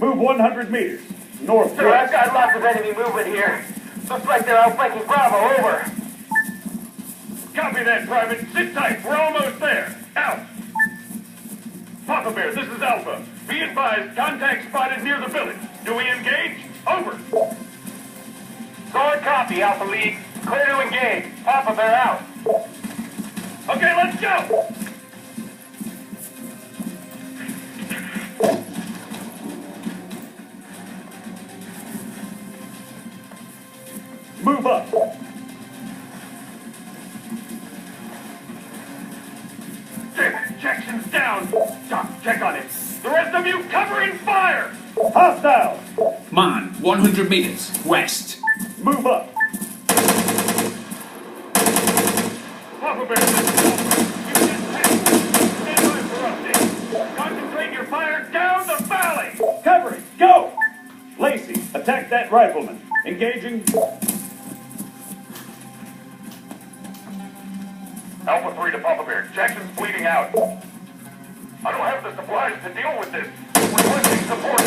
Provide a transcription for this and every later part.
Move 100 meters. Northwest. Sir, I've got lots of enemy movement here. Looks like they're outflanking Bravo, over. Copy that, Private. Sit tight. We're almost there. Out. Papa Bear, this is Alpha. Be advised, contact spotted near the village. Do we engage? Over. Solid copy, Alpha Lead. Clear to engage. Papa Bear out. Okay, let's go. Move up. Jackson's down. Doc, check on it. The rest of you cover and fire. Hostile. Man, 100 meters, west. Move up. Papa Bear, you just passed. Stand by for update. Concentrate your fire down the valley. Covering. Go. Lacey, attack that rifleman. Engaging. Alpha 3 to Papa Bear. Jackson's bleeding out. I don't have the supplies to deal with this. Requesting support.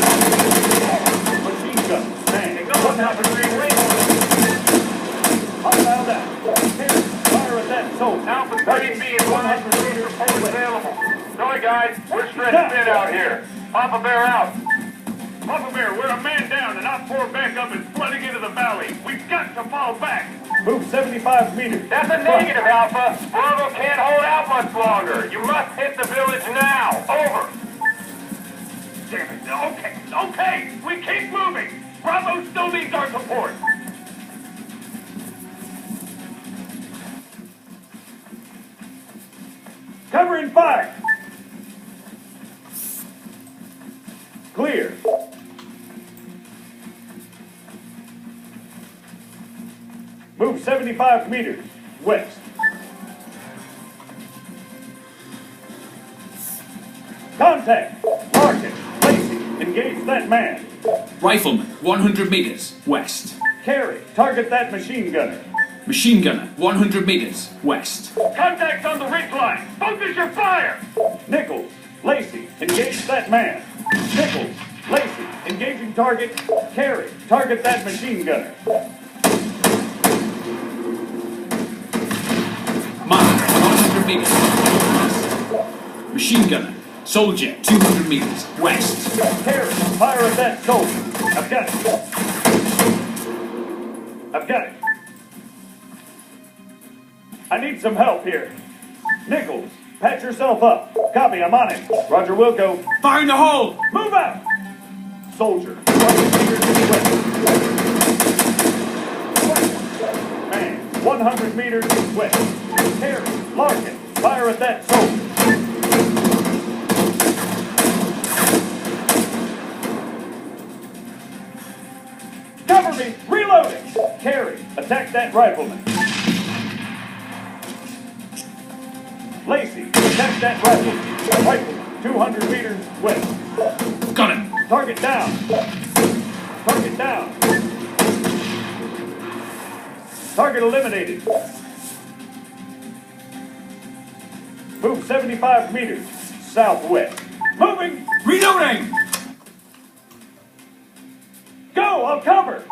Machine gun. Standing. No one's Alpha 3 wing. Hostile down. Fire at that soldier. Alpha 3B is 100 meters forward available. Sorry, guys. We're stretched thin out here. Papa Bear out. Papa Bear, we're a man down and Op 4 backup is flooding into the valley. We've got to fall back. Move 75 meters. That's a negative, Alpha. Bravo can't hold out much longer. You must hit the village now. Over. Damn it. Okay. We keep moving. Bravo still needs our support. Covering fire. Clear. Move 75 meters west. Contact. Larkin. Lacey. Engage that man. Rifleman, 100 meters, west. Carry. Target that machine gunner. Machine gunner, 100 meters, west. Contacts on the ridge line. Focus your fire. Nichols. Lacey. Engage that man. Nichols. Lacey. Engaging target. Carry. Target that machine gunner. Man, 100 meters, west. Machine gunner, soldier, 200 meters, west. Carry. Fire at that soldier. I've got it. I need some help here. Nichols, patch yourself up. Copy, I'm on it. Roger, Wilco. Fire in the hole! Move out! Soldier. 100 meters to the west. Man, 100 meters west. Harry, Larkin, fire at that soldier. Cover me! Reloading! Carry, attack that rifleman. Lacey, attack that rifleman. Rifleman, 200 meters west. Got him! Target down. Target down. Target eliminated. Move 75 meters southwest. Moving! Reloading! Go, I'll cover!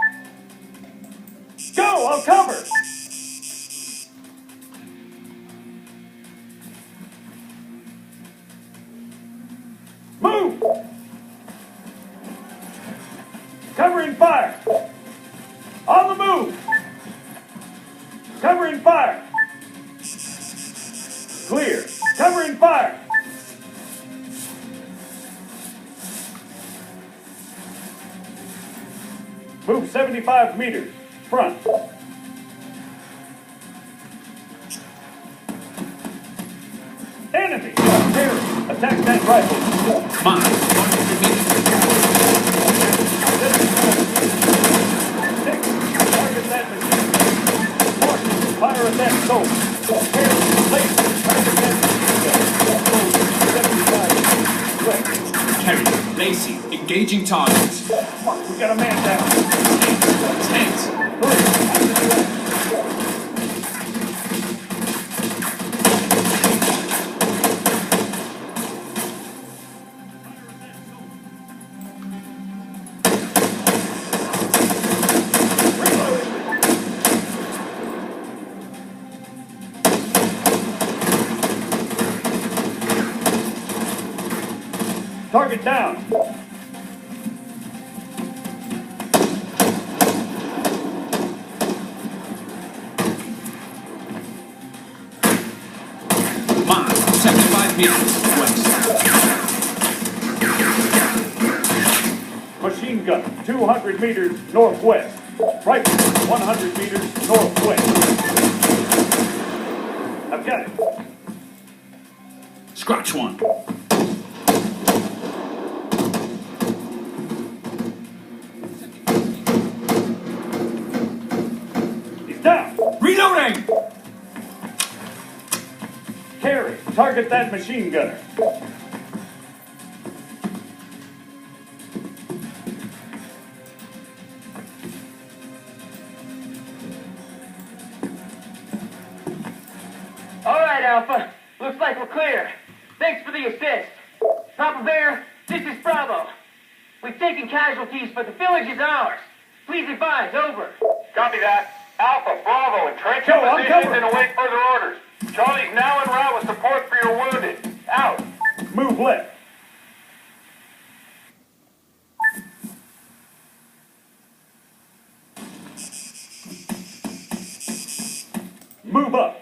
Go, I'll cover! Move! Covering fire! On the move! Covering fire! Clear! Covering fire! Move 75 meters. Front. Enemy! Carry! Attack that rifle! Man, 100 meters. Six! Target that machine. Mark! Fire at that soldier. Carry! Laser! Target that machine. 75 meters. Kerry, Lacey, engaging targets. Fuck, we got a man down. Tent. Target down. Mine, 75 meters west. Machine gun, 200 meters northwest. Rifle, 100 meters northwest. I've got it. Scratch one. He's down. Reloading! Carry, target that machine gunner. All right, Alpha. Looks like we're clear. Thanks for the assist. Papa Bear, this is Bravo. We've taken casualties, but the village is ours. Please advise, over. Copy that. Alpha, Bravo, entrench your Joe, I'm positions covered. and await further orders. Charlie's now en route with support for your wounded. Out. Move left. Move up.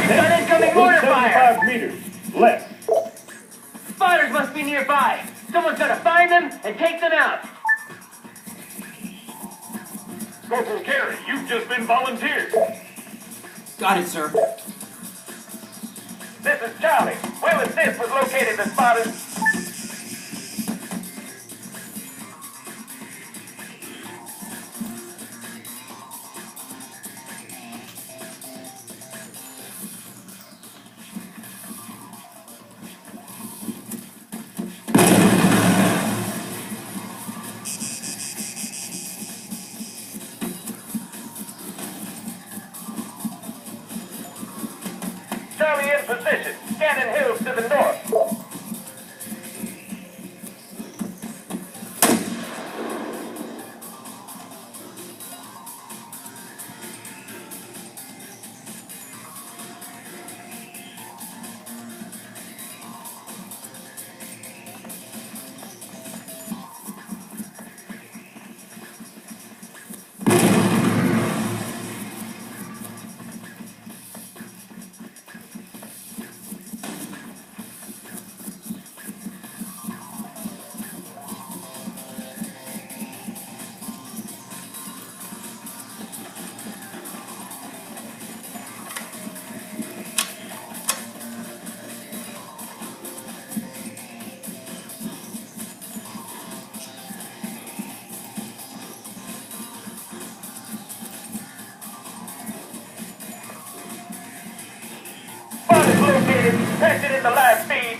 got incoming mortar fire. 75 meters. Left. Spotters must be nearby. Someone's gotta find them and take them out. Corporal Carey, you've just been volunteered. Got it, sir. This is Charlie. We'll assist with locating the spotters. Charlie in position. Scanning hills to the north. Spotters located. Tested in the live feed.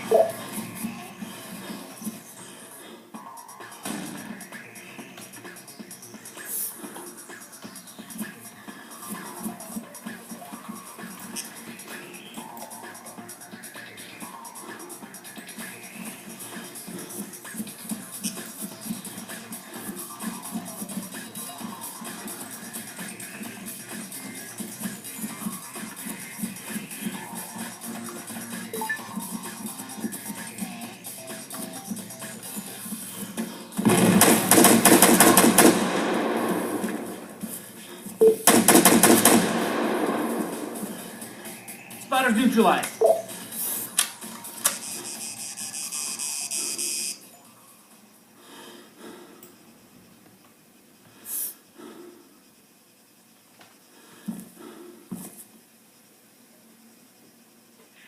Spotters neutralized.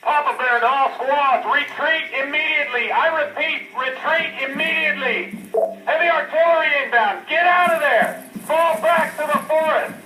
Papa Bear and all squads, retreat immediately. I repeat, retreat immediately. Heavy artillery inbound. Get out of there. Fall back to the forest.